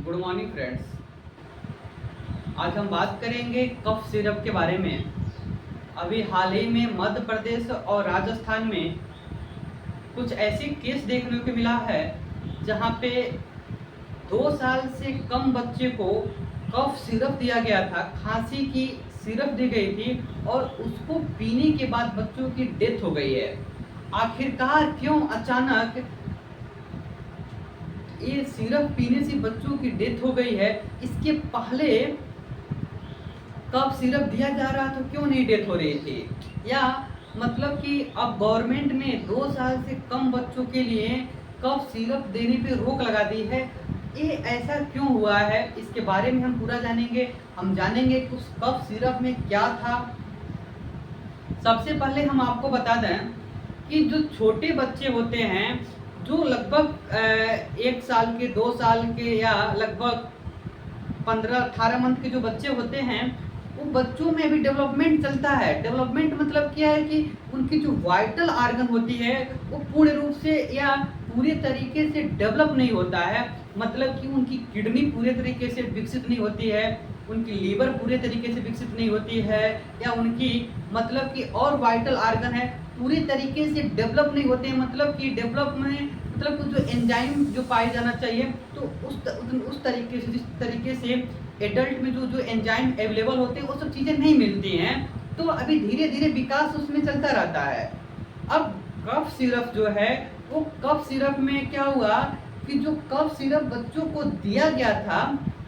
Good morning friends. आज हम बात करेंगे कफ सिरप के बारे में। अभी हाल ही में मध्य प्रदेश और राजस्थान में कुछ ऐसे केस देखने को मिला है जहां पे 2 साल से कम बच्चे को कफ सिरप दिया गया था, खांसी की सिरप दी गई थी और उसको पीने के बाद बच्चों की डेथ हो गई है। आखिरकार क्यों अचानक ये सिरप पीने से बच्चों की डेथ हो गई है? इसके पहले कब सिरप दिया जा रहा तो क्यों नहीं डेथ हो रही थी? या मतलब कि अब गवर्नमेंट ने 2 साल से कम बच्चों के लिए कफ सिरप देने पे रोक लगा दी है। ये ऐसा क्यों हुआ है, इसके बारे में हम पूरा जानेंगे। हम जानेंगे कि उस कफ सिरप में क्या था। सबसे पहले हम आपको बता दें कि जो छोटे बच्चे होते हैं, जो लगभग 1 साल के, 2 साल के या लगभग 15-18 मंथ के जो बच्चे होते हैं, वो बच्चों में भी डेवलपमेंट चलता है। डेवलपमेंट मतलब क्या है कि उनकी जो वाइटल आर्गन होती है वो पूर्ण रूप से या पूरे तरीके से डेवलप नहीं होता है। मतलब कि उनकी किडनी पूरे तरीके से विकसित नहीं होती है, उनकी लीवर पूरे तरीके से विकसित नहीं होती है, या उनकी मतलब कि और वाइटल आर्गन है पूरी तरीके से डेवलप नहीं होते हैं। मतलब कि डेवलप में मतलब कुछ जो एंजाइम जो पाए जाना चाहिए, तो उस तरीके से, जिस तरीके से एडल्ट में जो जो एंजाइम अवेलेबल होते हैं वो सब चीज़ें नहीं मिलती हैं। तो अभी धीरे धीरे विकास उसमें चलता रहता है। अब कफ सिरप जो है, वो कफ सिरप में क्या हुआ कि जो कफ सिरप बच्चों को दिया गया था,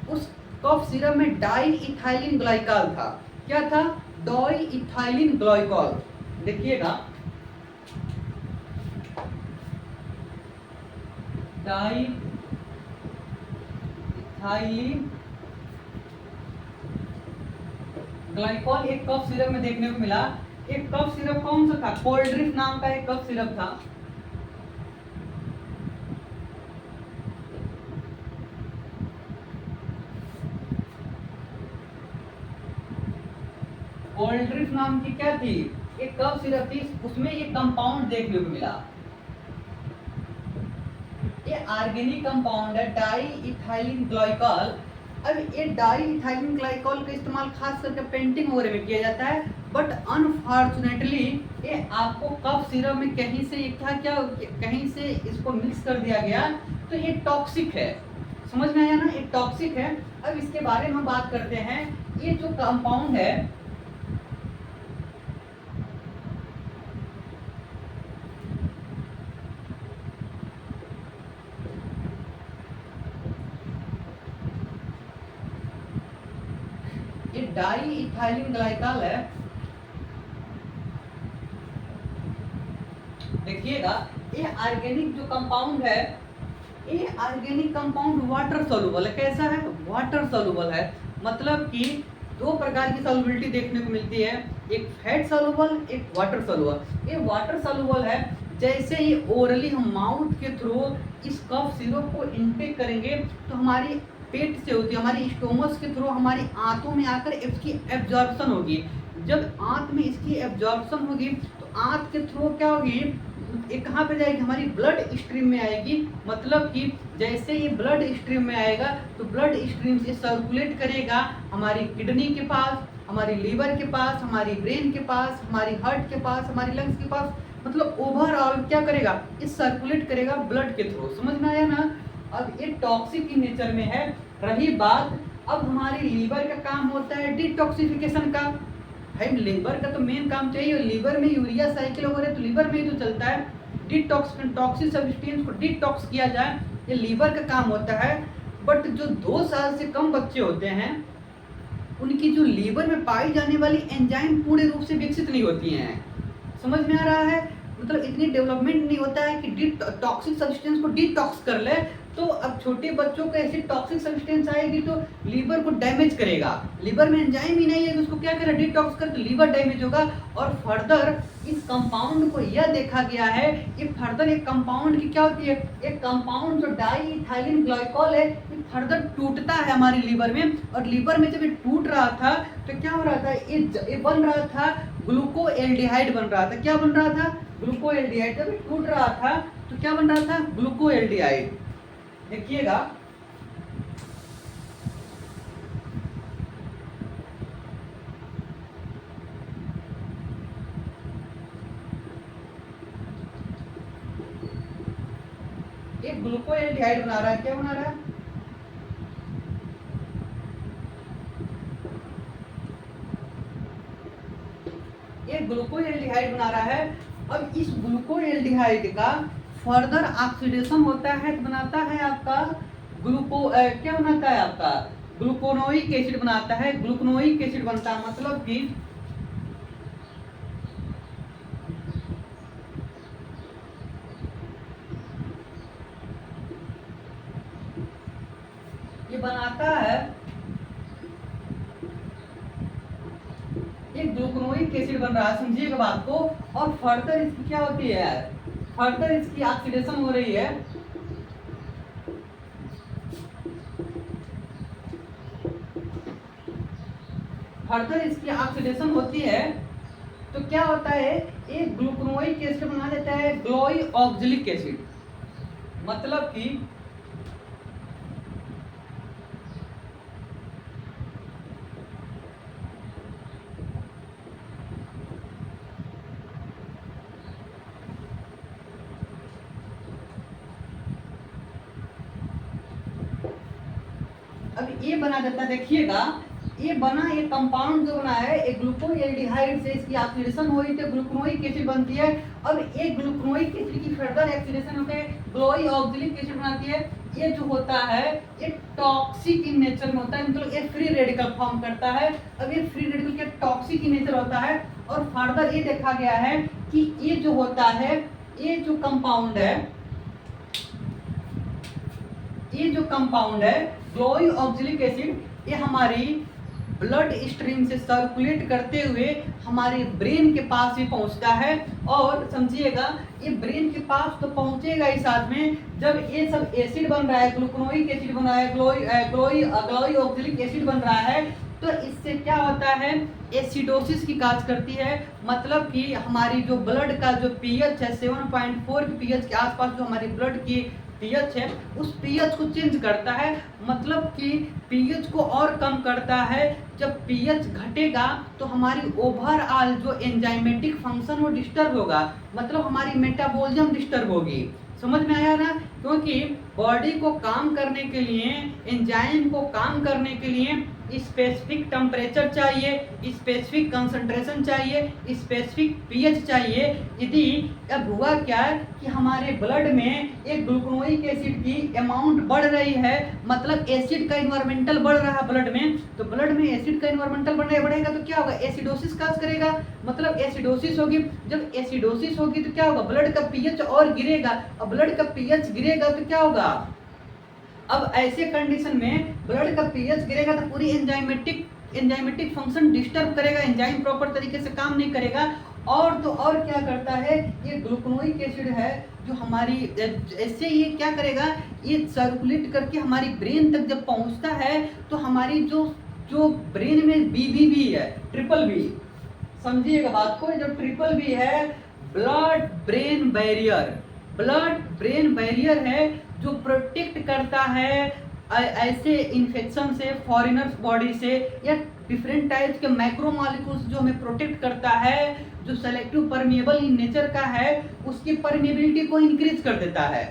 उस कफ सिरप में डाई इथाइलिन ग्लाइकॉल था। क्या था? Diethylene glycol. देखिएगा, डाई इथाइलिन ग्लाइकॉल एक कफ सिरप में देखने को मिला। एक कफ सिरप कौन सा था? कोल्ड्रिफ्ट नाम का एक कफ सिरप था। कोल्ड्रिफ्ट नाम की क्या थी? एक कफ सिरप थी, उसमें एक कंपाउंड देखने को मिला। ये ऑर्गेनिक कंपाउंड है, डाई इथाइलिन ग्लाइकॉल। अब ये डाई इथाइलिन ग्लाइकॉल का इस्तेमाल खास करके पेंटिंग वगैरह में किया जाता है, बट अनफॉर्चुनेटली ये आपको कफ सिरप में कहीं से कहीं से इसको मिक्स कर दिया गया, तो ये टॉक्सिक है। समझ में आया ना? ये टॉक्सिक है। अब इसके बारे में हम बात करते हैं। ये जो कंपाउंड है, ये डाई इथाइलिन ग्लाइकॉल है। देखिएगा, ये ऑर्गेनिक जो कंपाउंड है, ये ऑर्गेनिक कंपाउंड वाटर सॉल्युबल है। कैसा है? वाटर सॉल्युबल है। मतलब कि 2 प्रकार की सॉल्युबिलिटी देखने को मिलती है, एक फैट सॉल्युबल, एक वाटर सॉल्युबल। ये वाटर सॉल्युबल है। जैसे ही ओरली हम माउथ के थ्रू इस कफ सिरप को इनटेक करेंगे, तो हमारी पेट से होती है, हमारी स्टोमस के थ्रू हमारी आंतों में आकर इसकी एब्जॉर्प्शन होगी। जब आंत में इसकी एब्जॉर्प्शन होगी, तो आंत के थ्रू क्या होगी, ये कहाँ पे जाएगी? हमारी ब्लड स्ट्रीम में आएगी। मतलब कि जैसे ये ब्लड स्ट्रीम में आएगा, तो ब्लड स्ट्रीम से सर्कुलेट करेगा हमारी किडनी के पास, हमारी लीवर के पास, हमारी ब्रेन के पास, हमारी हार्ट के पास, हमारी लंग्स के पास। मतलब ओवरऑल क्या करेगा? ये सर्कुलेट करेगा ब्लड के थ्रू। समझ में आया ना? अब ये टॉक्सिक इन नेचर में है। रही बात, अब हमारी लीवर का काम होता है डिटॉक्सिफिकेशन का। भाई लीवर का तो मेन काम चाहिए, लीवर में यूरिया साइकिल वगैरह तो लीवर में ही तो चलता है। टॉक्सिक सब्सटेंस को डिटॉक्स किया जाए, ये लीवर का काम होता है। बट जो 2 साल से कम बच्चे होते हैं, उनकी जो लीवर में पाई जाने वाली एंजाइम पूर्ण रूप से विकसित नहीं होती हैं। समझ में आ रहा है? मतलब इतनी डेवलपमेंट नहीं होता है कि टॉक्सिक सब्सटेंस को डिटॉक्स कर ले। तो अब छोटे बच्चों को ऐसी टॉक्सिक सब्सटेंस आएगी तो लीवर को डैमेज करेगा। लीवर में एंजाइम ही नहीं है, उसको क्या करेगा? डिटॉक्स कर, तो लीवर डैमेज होगा। और फर्दर इस कंपाउंड को यह देखा गया है कि फर्दर एक कंपाउंड की क्या होती है, एक कंपाउंड जो डाई इथाइलिन ग्लाइकॉल है, ये फर्दर टूटता है हमारे लीवर में। और लीवर में जब ये टूट रहा था, तो क्या हो रहा था? ये बन रहा था ग्लूकोएल्डिहाइड बन रहा था। क्या बन रहा था? ग्लूकोएल्डिहाइड। जब ये टूट रहा था तो क्या बन रहा था? ग्लूकोएल्डिहाइड। देखिएगा, एक ग्लूकोएल्डिहाइड बना रहा है, क्या बना रहा है? एक ग्लूकोएल्डिहाइड बना रहा है। अब इस ग्लूकोएल्डिहाइड का फर्दर ऑक्सीडेशन होता है तो बनाता है आपका क्या बनाता है आपका ग्लूकोनोइक एसिड बनाता है, ग्लूकोनोइक एसिड बनता है। मतलब कि ये बनाता है एक ग्लूकोनोइक एसिड बन रहा है, समझिएगा बात को। और फर्दर इसकी क्या होती है, फर्दर इसकी ऑक्सीडेशन हो रही है। फर्दर इसकी ऑक्सीडेशन होती है तो क्या होता है, एक ग्लूकोनोइक एसिड बना देता है ग्लोई ऑक्जेलिक एसिड। मतलब कि अब ये बना देता है, देखिएगा ये बना, ये कंपाउंड जो बना है एक ग्लूकोएल्डिहाइड से इसकी ऑक्सीडेशन हुई तो ग्लूकोनोइक एसिड बनती है। अब एक ग्लूकोनोइक एसिड की फर्दर ऑक्सीडेशन होकर ग्लोई ऑक्जेलिक एसिड बनाती है। ये जो होता है ये टॉक्सिक इन नेचर में होता है, मतलब ये फ्री रेडिकल फॉर्म करता है। अब ये फ्री रेडिकल के टॉक्सिक इन नेचर होता है। और फर्दर ये देखा गया है कि ये जो होता है, ये जो कंपाउंड है, ये जो कंपाउंड है ग्लोई ऑक्जेलिक एसिड, ये हमारी ब्लड स्ट्रीम से सर्कुलेट करते हुए हमारे ब्रेन के पास भी पहुंचता है। और समझिएगा ये ब्रेन के पास तो पहुंचेगा ही, साथ में जब ये सब एसिड बन रहा है, ग्लूकोनोइक एसिड बन रहा है, ग्लोई ऑक्जेलिक एसिड बन रहा है, तो इससे क्या होता है, एसिडोसिस की काज करती है। मतलब कि हमारी जो ब्लड का जो पीएच है 7.4 के पीएच के आसपास जो हमारी ब्लड की पीएच है उस पीएच को चेंज करता है। मतलब कि पीएच को और कम करता है। जब पीएच घटेगा तो हमारी ओवरऑल जो एंजाइमेटिक फंक्शन वो डिस्टर्ब होगा, मतलब हमारी मेटाबॉलिज्म डिस्टर्ब होगी। समझ में आया ना? क्योंकि बॉडी को काम करने के लिए, एंजाइम को काम करने के लिए स्पेसिफिक टेम्परेचर चाहिए, स्पेसिफिक कंसंट्रेशन चाहिए, स्पेसिफिक पीएच चाहिए। यदि अब हुआ क्या कि हमारे ब्लड में एक ग्लूकोनोइक एसिड की अमाउंट बढ़ रही है, मतलब एसिड का इन्वायरमेंटल बढ़ रहा है ब्लड में, तो ब्लड में एसिड का इन्वायरमेंटल बढ़ेगा तो क्या होगा, एसिडोसिस काज करेगा, मतलब एसिडोसिस होगी। जब एसिडोसिस होगी तो क्या होगा, ब्लड का पीएच और गिरेगा। अब ब्लड का पीएच गिरेगा तो क्या होगा, अब ऐसे कंडीशन में ब्लड का पीएच गिरेगा तो पूरी एंजाइमेटिक फंक्शन डिस्टर्ब करेगा, एंजाइम प्रॉपर तरीके से काम नहीं करेगा। और तो और क्या करता है, ये ग्लूकोनोइक एसिड है जो हमारी ऐसे ये क्या करेगा, ये सर्कुलेट करके हमारी ब्रेन तक जब पहुंचता है तो हमारी जो ब्रेन में BBB है, ट्रिपल बी, समझिएगा बात को, जो ट्रिपल बी है blood brain barrier, blood brain barrier है जो प्रोटेक्ट करता है ऐसे इन्फेक्शन से, फॉरेनर्स बॉडी से, या डिफरेंट टाइप्स के मैक्रोमॉलिक्यूल्स जो हमें प्रोटेक्ट करता है, जो सेलेक्टिव परमिएबल इन नेचर का है, उसकी परमिएबिलिटी को इंक्रीज कर देता है।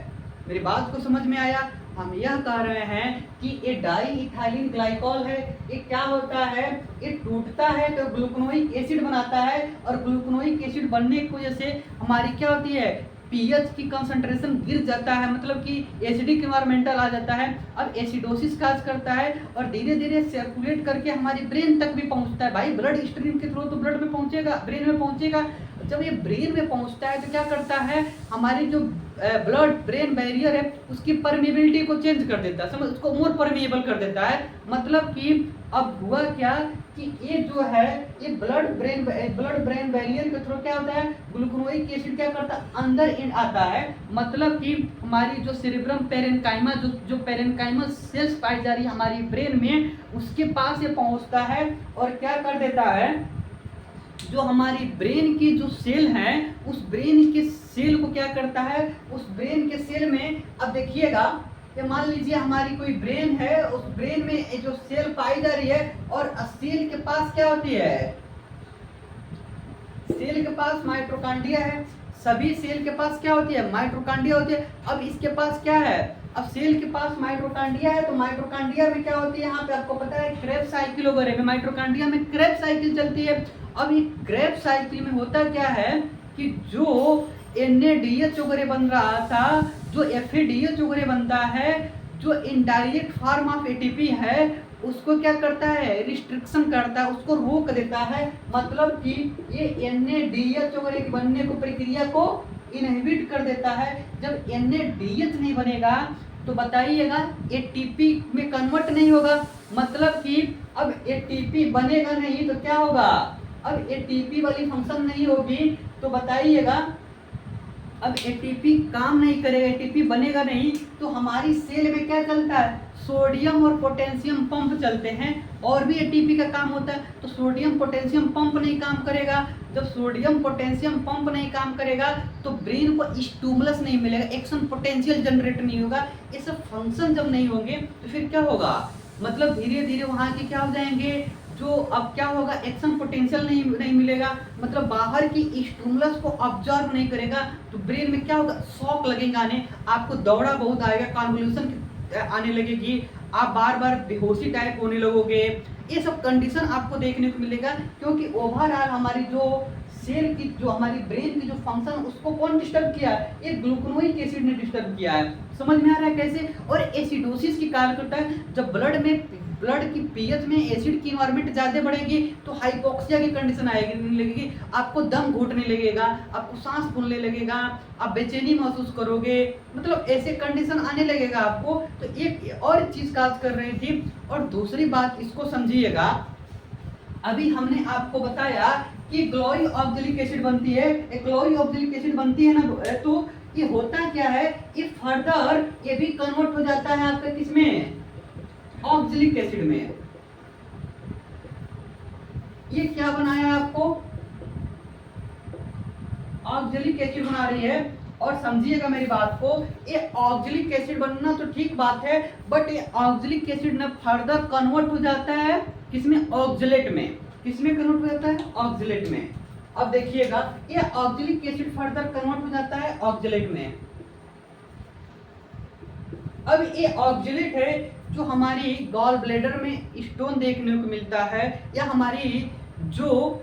मेरी बात को समझ में आया? हम यह कह रहे हैं कि ये डाई इथाइलिन ग्लाइकॉल है, ये क्या होता है, ये टूटता है तो ग्लूकोनोइक एसिड बनाता है, और ग्लूकोनोइक एसिड बनने की वजह से हमारी क्या होती है, पीएच की कंसंट्रेशन गिर जाता है, मतलब कि एसिडिक एनवायरमेंटल आ जाता है। अब एसिडोसिस काज करता है और धीरे धीरे सर्कुलेट करके हमारी ब्रेन तक भी पहुंचता है। भाई ब्लड स्ट्रीम के थ्रू तो ब्लड में पहुंचेगा, ब्रेन में पहुंचेगा। जब ये ब्रेन में पहुंचता है तो क्या करता है, हमारी जो ब्लड ब्रेन बैरियर है उसकी परमिएबिलिटी को चेंज कर देता है, समझ, उसको मोर परमिएबल कर देता है। मतलब कि अब हुआ क्या कि ये जो है, ये ब्लड ब्रेन बैरियर के थ्रू क्या होता है, ग्लूकोनोइक एसिड क्या करता है, अंदर इन आता है। मतलब कि हमारी जो सेरेब्रम पेरेन्काइमा, जो पेरेन्काइमल सेल्स पाई जा रही है हमारी ब्रेन में, उसके पास ये पहुंचता है और क्या कर देता है, जो हमारी ब्रेन की जो सेल है उस ब्रेन के सेल को क्या करता है, उस ब्रेन के सेल में, अब देखिएगा कि मान लीजिए हमारी कोई ब्रेन है, उस ब्रेन में जो सेल पाई जा रही है, और सेल के पास क्या होती है, सेल के पास माइटोकॉन्ड्रिया है, सभी सेल के पास क्या होती है, माइटोकॉन्ड्रिया होती है। अब इसके पास क्या है, अब सेल के पास माइटोकॉन्ड्रिया है, तो माइटोकॉन्ड्रिया में क्या होती है, यहाँ पे आपको पता है क्रेब्स साइकिल वगैरह में माइटोकॉन्ड्रिया में क्रेब्स साइकिल चलती है। अब ये क्रेब्स साइकिल में होता क्या है कि जो NADH वगैरह बन रहा था, जो FADH वगैरह बनता है, जो इनडायरेक्ट फॉर्म ऑफ ATP है, उसको क्या करता है, रिस्ट्रिक्शन करता है, उसको रोक देता है। मतलब कि ये NADH वगैरह के बनने को, प्रक्रिया को इनहिबिट कर देता है। जब NADH नहीं बनेगा तो बताइएगा ATP में कन्वर्ट नहीं होगा। मतलब कि अब ATP बनेगा नहीं तो क्या होगा, अब ATP वाली फंक्शन नहीं होगी तो बताइएगा, अब ATP काम नहीं करेगा, ATP बनेगा नहीं तो हमारी सेल में क्या चलता है, सोडियम और पोटेशियम पंप चलते हैं। और भी ATP का काम होता है, तो सोडियम पोटेशियम पंप नहीं काम करेगा। जब सोडियम पोटेशियम पंप नहीं काम करेगा तो ब्रेन को स्टिमुलस नहीं मिलेगा, एक्शन पोटेंशियल जनरेट नहीं होगा। ये सब फंक्शन जब नहीं होंगे तो फिर क्या होगा, मतलब धीरे धीरे वहाँ के क्या हो जाएंगे, जो अब क्या होगा, एक्शन पोटेंशियल नहीं मिलेगा, मतलब बाहर की स्टिमुलस को ऑब्जर्व नहीं करेगा तो ब्रेन में क्या होगा, शॉक लगेगा, आने आपको दौड़ा बहुत आएगा, कन्वल्यूशन आने लगेगी, आप बार बार बेहोशी टाइप होने लगोगे। ये सब कंडीशन आपको देखने को मिलेगा, क्योंकि ओवरऑल हमारी जो सेल की, जो हमारी ब्रेन की जो फंक्शन, उसको कौन डिस्टर्ब किया है, ये ग्लूकोनोइक एसिड ने डिस्टर्ब किया है। समझ में आ रहा है कैसे। और एसिडोसिस की कार्य करता है, जब ब्लड की पीएच में एसिड की इन्वायरमेंट ज्यादा बढ़ेगी तो हाइपोक्सिया की कंडीशन आएगी लगेगी, आपको दम घुटने लगेगा, आपको सांस फूलने लगेगा, आप बेचैनी महसूस करोगे, मतलब ऐसे कंडीशन आने लगेगा आपको। तो एक और चीज काज कर रही थी। और दूसरी बात इसको समझिएगा, अभी हमने आपको बताया कि ग्लोरी ऑक्जेलिक एसिड बनती है, ग्लोरी ऑक्जेलिक एसिड बनती है ना, तो ये होता क्या है, ये फर्दर ये भी कन्वर्ट हो जाता है आपका किसमें, ऑक्जेलिक एसिड में। ये क्या बनाया आपको, ऑक्जेलिक एसिड बना रही है। और समझिएगा मेरी बात को, ये ऑक्जेलिक एसिड बनना तो ठीक बात है, बट ये ऑक्जेलिक एसिड ना फर्दर कन्वर्ट हो जाता है किसमें, ऑक्जेलेट में। किसमें कन्वर्ट हो जाता है, ऑक्जेलेट में। अब देखिएगा, ये ऑक्जेलिक एसिड फर्दर कन्वर्ट हो जाता है ऑक्जेलेट में। अब ये ऑक्जेलेट है जो हमारी गॉल ब्लैडर में स्टोन देखने को मिलता है, या हमारी जो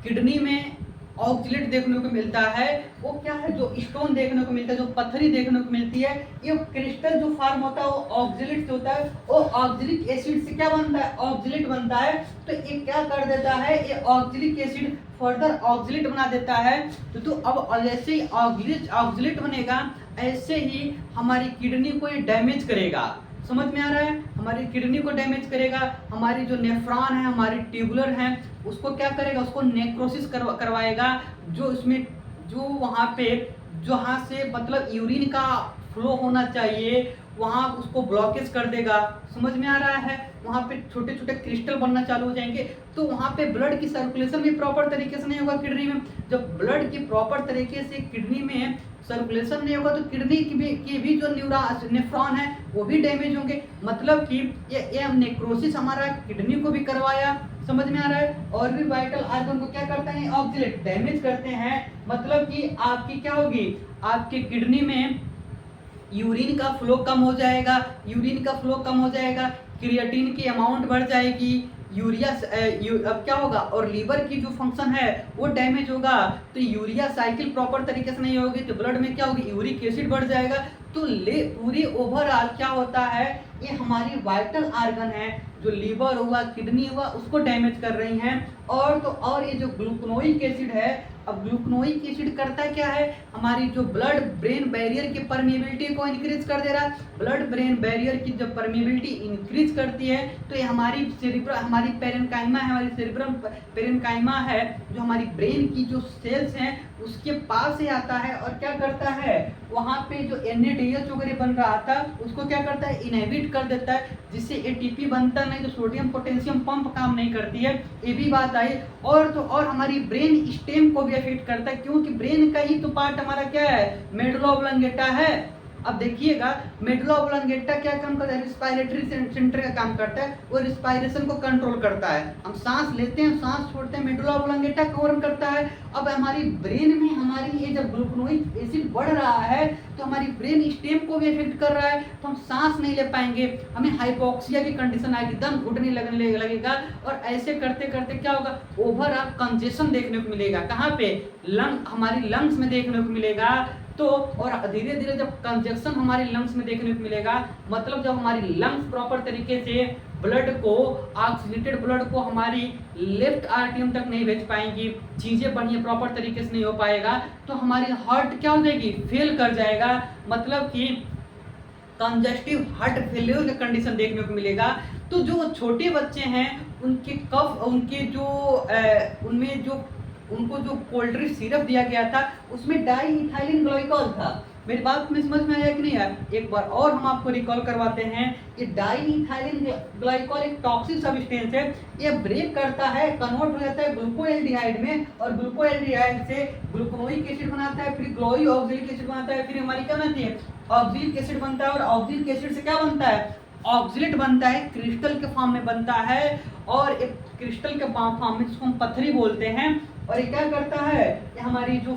किडनी में ऑक्जेलेट देखने को मिलता है, वो क्या है, जो स्टोन देखने को मिलता है, जो पत्थरी देखने को मिलती है, ये क्रिस्टल जो फॉर्म होता है वो ऑक्जेलेट से होता है। वो ऑक्जेलिक एसिड से क्या बनता है, ऑक्जेलेट बनता है। तो ये क्या कर देता है, ये ऑक्जेलिक एसिड फर्दर ऑक्जेलेट बना देता है। तो अब जैसे ही ऑक्जेलेट बनेगा, ऐसे ही हमारी किडनी को ये डैमेज करेगा। समझ में आ रहा है, हमारी किडनी को डैमेज करेगा, हमारी जो नेफ्रॉन है, हमारी ट्यूबुलर है, उसको क्या करेगा, उसको नेक्रोसिस करवाएगा। जो इसमें जो वहाँ पे जहाँ से मतलब यूरिन का फ्लो होना चाहिए, वहाँ उसको ब्लॉकेज कर देगा। समझ में आ रहा है, वहाँ पे छोटे छोटे क्रिस्टल बनना चालू हो जाएंगे, तो वहाँ पे ब्लड की सर्कुलेशन भी प्रॉपर तरीके से नहीं होगा किडनी में। जब ब्लड की प्रॉपर तरीके से किडनी में सर्कुलेशन नहीं होगा तो किडनी की भी जो नेफ्रॉन है वो भी डैमेज होंगे। मतलब कि ये नेक्रोसिस हमारा किडनी को भी करवाया। समझ में आ रहा है। और भी वाइटल आर्गन को क्या करते हैं, ऑक्जेलेट डैमेज करते हैं। मतलब कि आपकी क्या होगी, आपके किडनी में यूरिन का फ्लो कम हो जाएगा, क्रिएटिन की अमाउंट बढ़ जाएगी, यूरिया अब क्या होगा, और लीवर की जो फंक्शन है वो डैमेज होगा। तो यूरिया साइकिल प्रॉपर तरीके से नहीं होगी तो ब्लड में क्या होगी, यूरिक एसिड बढ़ जाएगा। तो पूरी ओवरऑल क्या होता है, ये हमारी वाइटल आर्गन है, जो लीवर हुआ, किडनी हुआ, उसको डैमेज कर रही हैं। और ये जो ग्लूकोनोइक एसिड है, अब ग्लूकोनोइक एसिड करता क्या है, हमारी जो ब्लड ब्रेन बैरियर की परमेबिलिटी को इंक्रीज कर दे रहा है। ब्लड ब्रेन बैरियर की जब परमेबिलिटी इंक्रीज करती है तो ये हमारी पेरेन्काइमा है, हमारी सेरिब्रम पेरेन्काइमा है, जो हमारी ब्रेन की जो सेल्स हैं उसके पास ही आता है और क्या करता है, वहाँ पे जो NADH वगैरह बन रहा था उसको क्या करता है, इनहिबिट कर देता है, जिससे ATP बनता नहीं, तो सोडियम पोटेशियम पंप काम नहीं करती है। ये भी बात आई। और हमारी ब्रेन स्टेम को भी अफेक्ट करता है, क्योंकि ब्रेन का ही तो पार्ट हमारा क्या है, मेडुला ऑब्लंगेटा है। अब देखिएगा मेडुला ऑब्लोंगेटा क्या काम करता है, रिस्पायरेटरी सेंटर का काम करता है, वो रिस्पायरेशन को कंट्रोल करता है। हम सांस लेते हैं सांस छोड़ते हैं, मेडुला ऑब्लोंगेटा कवर करता है। अब हमारी ब्रेन में हमारी ये जब ग्लूकोनोइक एसिड बढ़ रहा है तो हमारी ब्रेन स्टेम को भी इफेक्ट कर रहा है, तो हम सांस नहीं ले पाएंगे, हमें हाइपोक्सिया की कंडीशन आएगी, दम घुटने लगने लगेगा। और ऐसे करते करते क्या होगा, ओवरऑल कंजेशन देखने को मिलेगा। कहाँ पे, लंग, हमारी लंग्स में देखने को मिलेगा। तो और धीरे धीरे जब कंजेशन हमारी लंग्स में देखने को मिलेगा, मतलब जब हमारी लंग्स प्रॉपर तरीके से ब्लड को, ऑक्सीजनेटेड ब्लड को हमारी लेफ्ट आर्टियम तक नहीं भेज पाएंगी, चीजें बढ़िया प्रॉपर तरीके से नहीं हो पाएगा, तो हमारी हार्ट क्या हो जाएगी, फेल कर जाएगा। मतलब कि कंजेस्टिव हार्ट फेलियर का कंडीशन देखने को मिलेगा। तो जो छोटे बच्चे हैं उनके कफ, उनके जो उनमें जो उनको जो कोल्ड ड्रिंक सिरप दिया गया था उसमें डाईइथाइलिन ग्लाइकॉल था। मेरी बात में समझ में आया कि नहीं यार, एक बार और हम आपको रिकॉल करवाते हैं। ये डाईइथाइलिन ग्लाइकॉल एक टॉक्सिक सब्सटेंस है, ये ब्रेक करता है, कन्वर्ट हो जाता है ग्लूकोएल्डिहाइड में, और ग्लूकोएल्डिहाइड से ग्लूकोनोइक एसिड बनाता है, फिर ग्लोई ऑक्सिलिक एसिड बनाता है, फिर हमारी क्या बनती है, ऑक्सिलिक एसिड बनता है, और ऑक्सिलिक एसिड से क्या बनता है, ऑक्सिलेट बनता है, क्रिस्टल के फॉर्म में बनता है, और एक क्रिस्टल के फॉर्म में जिसको हम पथरी बोलते हैं। और ये क्या करता है, ये हमारी जो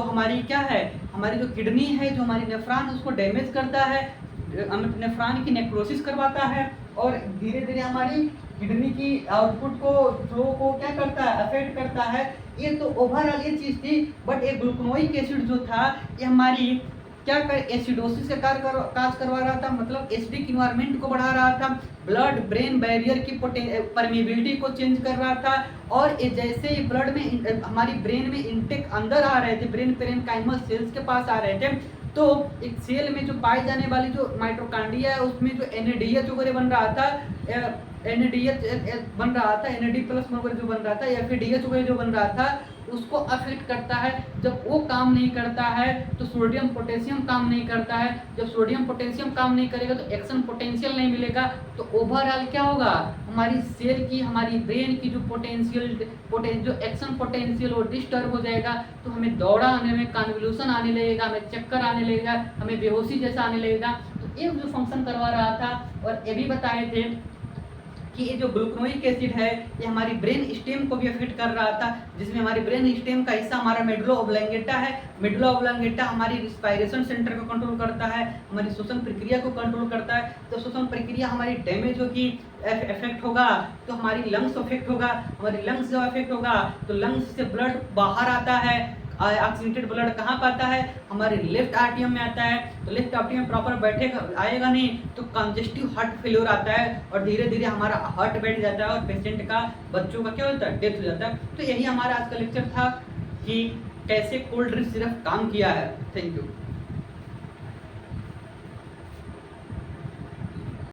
हमारी क्या है, हमारी जो किडनी है, जो हमारी नेफ्रॉन, उसको डैमेज करता है, नेफ्रॉन की नेक्रोसिस करवाता है, और धीरे धीरे हमारी किडनी की आउटपुट को, फ्लो को क्या करता है, अफेक्ट करता है। ये तो ओवरऑल ये चीज थी। बट ये ग्लूकोनोइक एसिड जो था ये हमारी क्या कर, एसिडोसिस का काज करवा रहा था, मतलब एसिडिक इन्वायरमेंट को बढ़ा रहा था, ब्लड ब्रेन बैरियर की परमेबिलिटी को चेंज कर रहा था। और ये जैसे ही ब्लड में हमारी ब्रेन में इंटेक अंदर आ रहे थे, ब्रेन पेरेन्काइमल सेल्स के पास आ रहे थे, तो एक सेल में जो पाई जाने वाली जो माइटोकॉन्ड्रिया है उसमें जो NADH वगैरह बन रहा था, NADH बन रहा था, NAD प्लस वगैरह जो बन रहा था, या फिर DH वगैरह जो बन रहा था, उसको अफेक्ट करता है। जब वो काम नहीं करता है तो सोडियम पोटेशियम काम नहीं करता है, जब सोडियम पोटेशियम काम नहीं करेगा तो एक्शन पोटेंशियल नहीं मिलेगा। तो ओवरऑल क्या होगा, हमारी सेल की, हमारी ब्रेन की जो जो एक्शन पोटेंशियल वो डिस्टर्ब हो जाएगा, तो हमें दौड़ा आने में, कन्वल्यूशन आने लगेगा, हमें चक्कर आने लगेगा, हमें बेहोशी जैसा आने लगेगा। तो ये जो फंक्शन करवा रहा था। और ये भी बताए थे कि ये जो ग्लूकोनोइक एसिड है ये हमारी ब्रेन स्टेम को भी अफेक्ट कर रहा था, जिसमें हमारी ब्रेन स्टेम का हिस्सा हमारा मेडुला ऑब्लोंगेटा है। मेडुला ऑब्लोंगेटा हमारी रिस्पायरेशन सेंटर को कंट्रोल करता है, हमारी श्वसन प्रक्रिया को कंट्रोल करता है। तो श्वसन प्रक्रिया हमारी डैमेज होगी, इफेक्ट होगा तो हमारी लंग्स अफेक्ट होगा, हमारी लंग्स जब अफेक्ट होगा तो लंग्स से ब्लड बाहर आता है। ऑक्सीजनेटेड ब्लड कहाँ पे आता है, हमारे लेफ्ट आर्टियम में आता है। तो लेफ्ट आर्टियम प्रॉपर बैठेगा, आएगा नहीं तो कंजेस्टिव हार्ट फेलियर आता है, और धीरे धीरे हमारा हार्ट बैठ जाता है, और पेशेंट का, बच्चों का क्या होता है, डेथ हो जाता है। तो यही हमारा आज का लेक्चर था कि कैसे कोल्ड ड्रिंक सिर्फ काम किया है। Thank you.